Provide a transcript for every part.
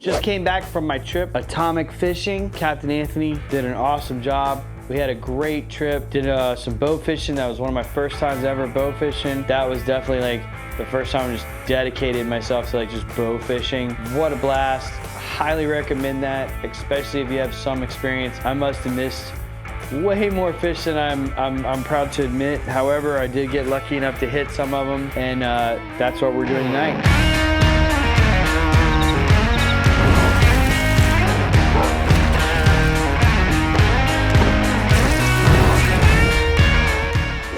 Just came back from my trip, atomic fishing. Captain Anthony did an awesome job. We had a great trip, did some bow fishing. That was one of my first times ever bow fishing. That was definitely like the first time I just dedicated myself to like just bow fishing. What a blast. Highly recommend that, especially if you have some experience. I must have missed way more fish than I'm proud to admit. However, I did get lucky enough to hit some of them, and that's what we're doing tonight.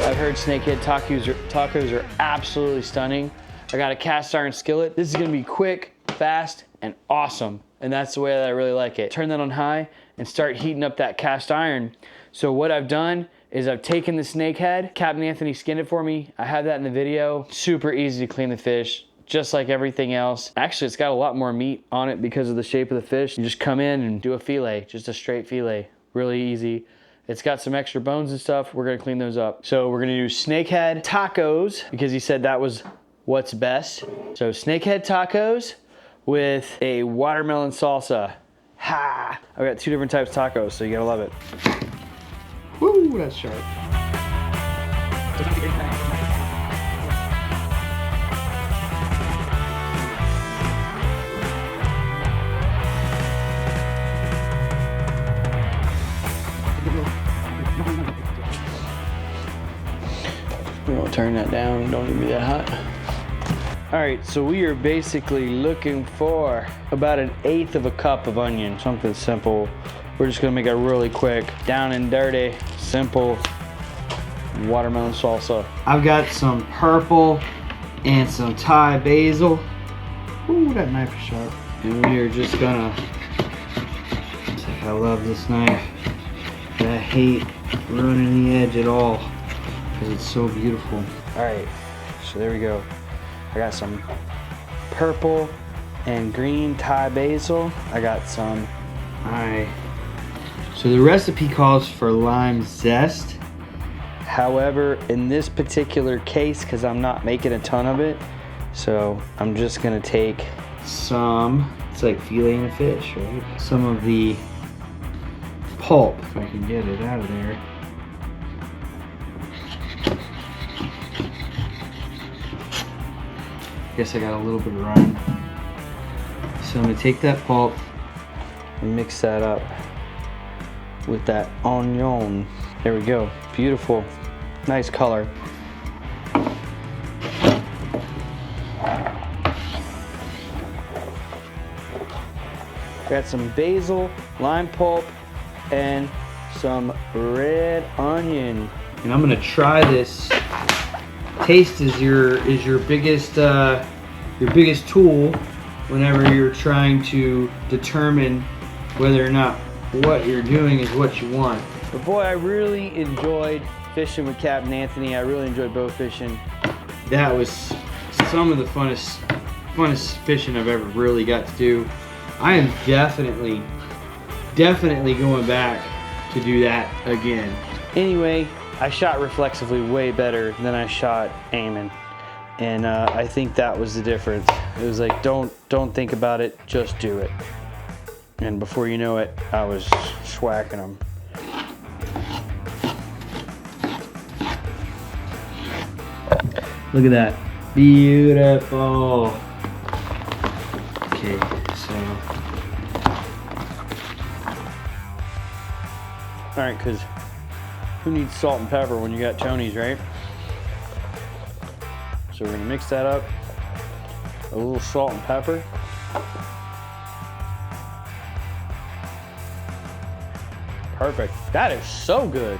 I've heard Snakehead tacos are absolutely stunning. I got a cast iron skillet. This is gonna be quick, fast, and awesome. And that's the way that I really like it. Turn that on high and start heating up that cast iron. So what I've done is I've taken the snakehead. Captain Anthony skinned it for me. I have that in the video. Super easy to clean the fish, just like everything else. Actually, it's got a lot more meat on it because of the shape of the fish. You just come in and do a fillet, just a straight fillet. Really easy. It's got some extra bones and stuff. We're gonna clean those up. So we're gonna do snakehead tacos because he said that was what's best. So snakehead tacos with a watermelon salsa. Ha! I've got 2 different types of tacos, so you gotta love it. Woo, that's sharp. We won't turn that down, don't need to be that hot. All right, so we are basically looking for about 1/8 of a cup of onion, something simple. We're just gonna make it really quick, down and dirty, simple watermelon salsa. I've got some purple and some Thai basil. Ooh, that knife is sharp. And we are just gonna, I love this knife. I hate ruining the edge at all because it's so beautiful. All right, so there we go. I got some purple and green Thai basil. I got some, so the recipe calls for lime zest. However, in this particular case, because I'm not making a ton of it, so I'm just gonna take some, it's like filleting a fish, right? Some of the pulp, if I can get it out of there. Guess I got a little bit of rind. So I'm gonna take that pulp and mix that up with that onion. There we go, beautiful, nice color. Got some basil, lime pulp, and some red onion. And I'm gonna try this. Taste is your biggest tool whenever you're trying to determine whether or not what you're doing is what you want. But boy, I really enjoyed fishing with Captain Anthony. I really enjoyed bow fishing. That was some of the funnest fishing I've ever really got to do. I am definitely going back to do that again. Anyway, I shot reflexively way better than I shot aiming. And I think that was the difference. It was like, don't think about it, just do it. And before you know it, I was swacking them. Look at that, beautiful. Okay, so. All right, because who needs salt and pepper when you got Tony's, right? So we're gonna mix that up. A little salt and pepper. Perfect. That is so good.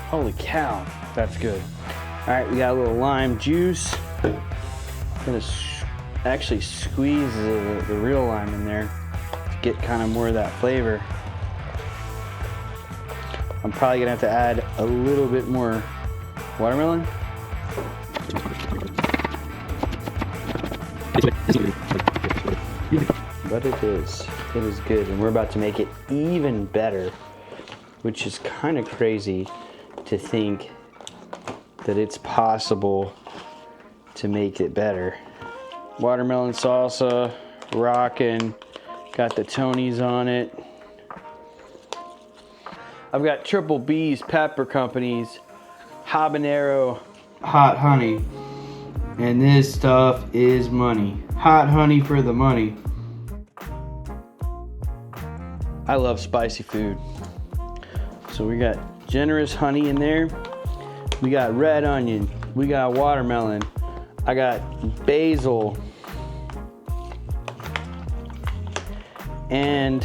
Holy cow, that's good. All right, we got a little lime juice. I'm gonna actually squeeze the real lime in there to get kind of more of that flavor. I'm probably gonna have to add a little bit more watermelon. But it is good, and we're about to make it even better, which is kind of crazy to think that it's possible to make it better. watermelon salsa, rockin'. Got the Tonys on it. I've got Triple B's Pepper Company's habanero hot honey. And this stuff is money. Hot honey for the money. I love spicy food. So we got generous honey in there. We got red onion. We got watermelon. I got basil. And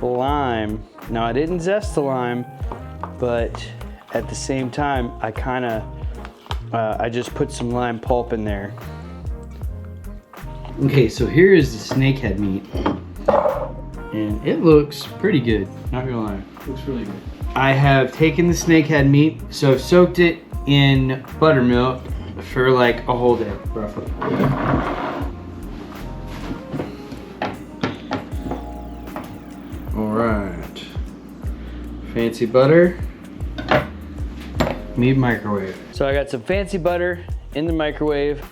lime. Now I didn't zest the lime, but at the same time, I just put some lime pulp in there. Okay, so here is the snakehead meat. And it looks pretty good, not gonna lie. It looks really good. I have taken the snakehead meat, so I've soaked it in buttermilk for like a whole day, roughly. All right, fancy butter, meat microwave. So I got some fancy butter in the microwave.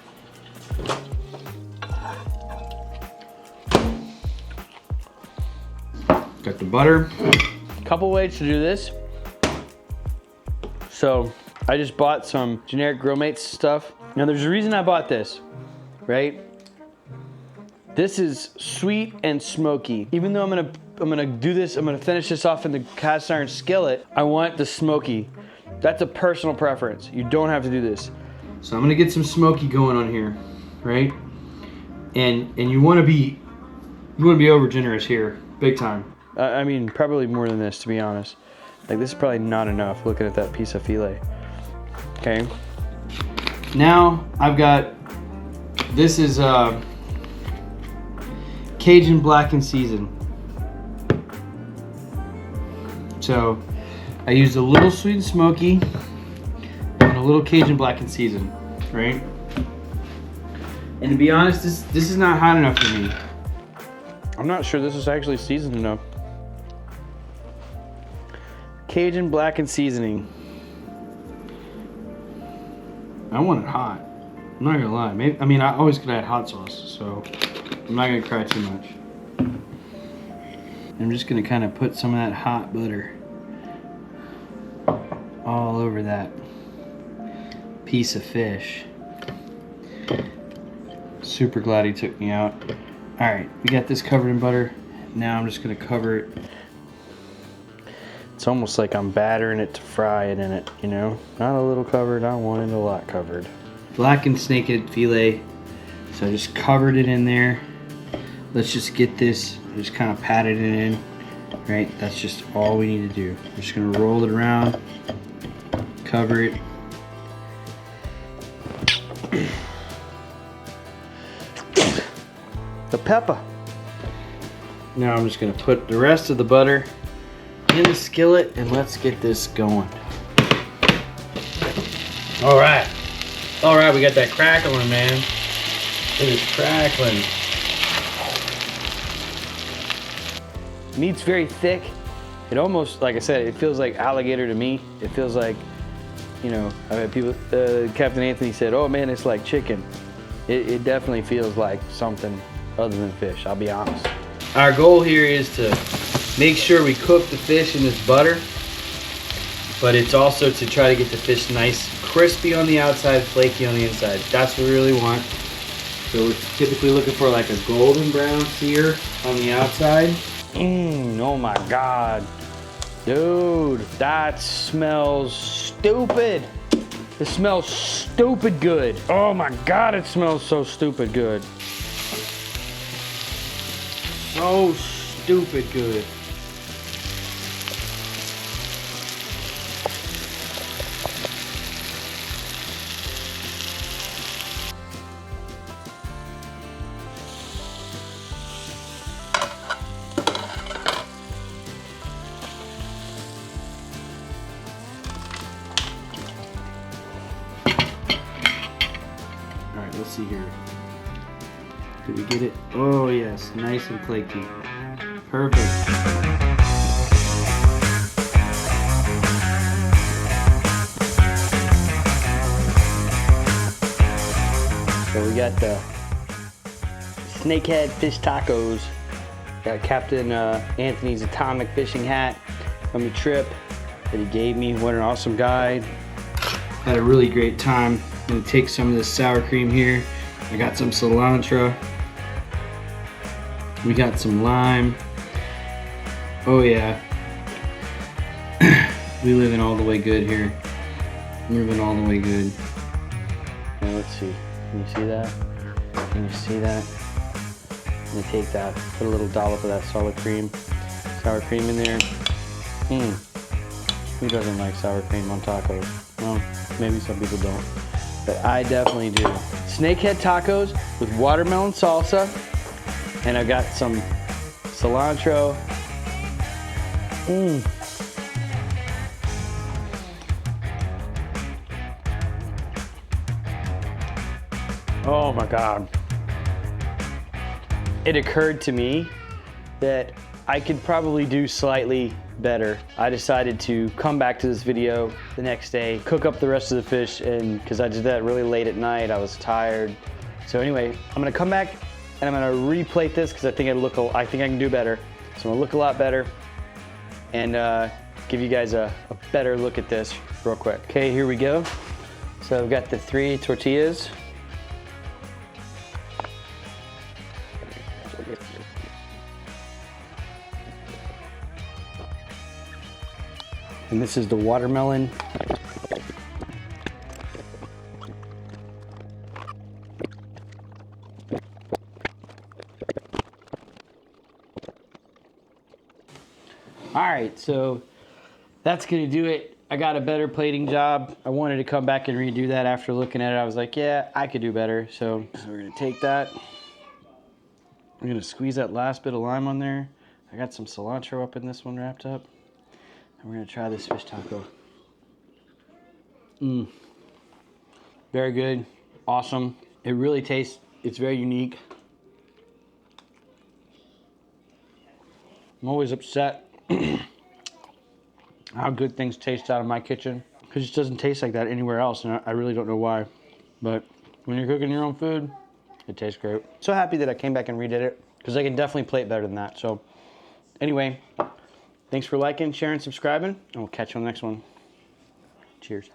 Got the butter. Couple ways to do this. So I just bought some generic Grill Mates stuff. Now there's a reason I bought this, right? This is sweet and smoky. Even though I'm gonna do this, I'm gonna finish this off in the cast iron skillet, I want the smoky. That's a personal preference. You don't have to do this. So I'm gonna get some smoky going on here, right? And you wanna be over generous here, big time. I mean, probably more than this, to be honest. Like, this is probably not enough, looking at that piece of filet. Okay. Now, I've got, this is Cajun blackened season. So, I used a little sweet and smoky and a little Cajun blackened season, right? And to be honest, this is not hot enough for me. I'm not sure this is actually seasoned enough. Cajun blackened seasoning. I want it hot. I'm not gonna lie. Maybe, I mean, I always could add hot sauce, so I'm not gonna cry too much. I'm just gonna kind of put some of that hot butter all over that piece of fish. Super glad he took me out. All right, we got this covered in butter. Now I'm just gonna cover it. It's almost like I'm battering it to fry it in it, you know? Not a little covered, I want it a lot covered. Blackened snakehead filet. So I just covered it in there. Let's just get this, just kind of patted it in, right? That's just all we need to do. We're just gonna roll it around, cover it. The pepper. Now I'm just gonna put the rest of the butter in the skillet and let's get this going. All right, we got that crackling, man. It is crackling. Meat's very thick. It almost, like I said, it feels like alligator to me. It feels like, you know, I've had people, Captain Anthony said, oh man, it's like chicken. It definitely feels like something other than fish, I'll be honest. Our goal here is to make sure we cook the fish in this butter, but it's also to try to get the fish nice, crispy on the outside, flaky on the inside. That's what we really want. So we're typically looking for like a golden brown sear on the outside. Oh my God. Dude, that smells stupid. It smells stupid good. Oh my God, it smells so stupid good. So stupid good. All right, let's see here. Did we get it? Oh yes, nice and flaky. Perfect. So we got the Snakehead fish tacos. Got Captain Anthony's atomic fishing hat from the trip that he gave me. What an awesome guide. Had a really great time. I'm gonna take some of this sour cream here. I got some cilantro. We got some lime. Oh yeah. We living all the way good here. Moving all the way good. Now let's see. Can you see that? Can you see that? I'm gonna take that, put a little dollop of that sour cream in there. Who doesn't like sour cream on tacos? Well, maybe some people don't, but I definitely do. Snakehead tacos with watermelon salsa, and I got some cilantro. Oh my God. It occurred to me that I could probably do slightly better. I decided to come back to this video the next day, cook up the rest of the fish, and because I did that really late at night, I was tired. So anyway, I'm gonna come back and I'm gonna replate this because I think I can do better. So I'm gonna look a lot better and give you guys a better look at this real quick. Okay, here we go. So I've got the 3 tortillas. And this is the watermelon. All right, so that's gonna do it. I got a better plating job. I wanted to come back and redo that after looking at it. I was like, yeah, I could do better. So we're gonna take that. I'm gonna squeeze that last bit of lime on there. I got some cilantro up in this one wrapped up. And we're gonna try this fish taco. Very good, awesome. It really tastes, it's very unique. I'm always upset how good things taste out of my kitchen. It just doesn't taste like that anywhere else, and I really don't know why. But when you're cooking your own food, it tastes great. So happy that I came back and redid it, because I can definitely plate better than that. So anyway, thanks for liking, sharing, subscribing, and we'll catch you on the next one. Cheers.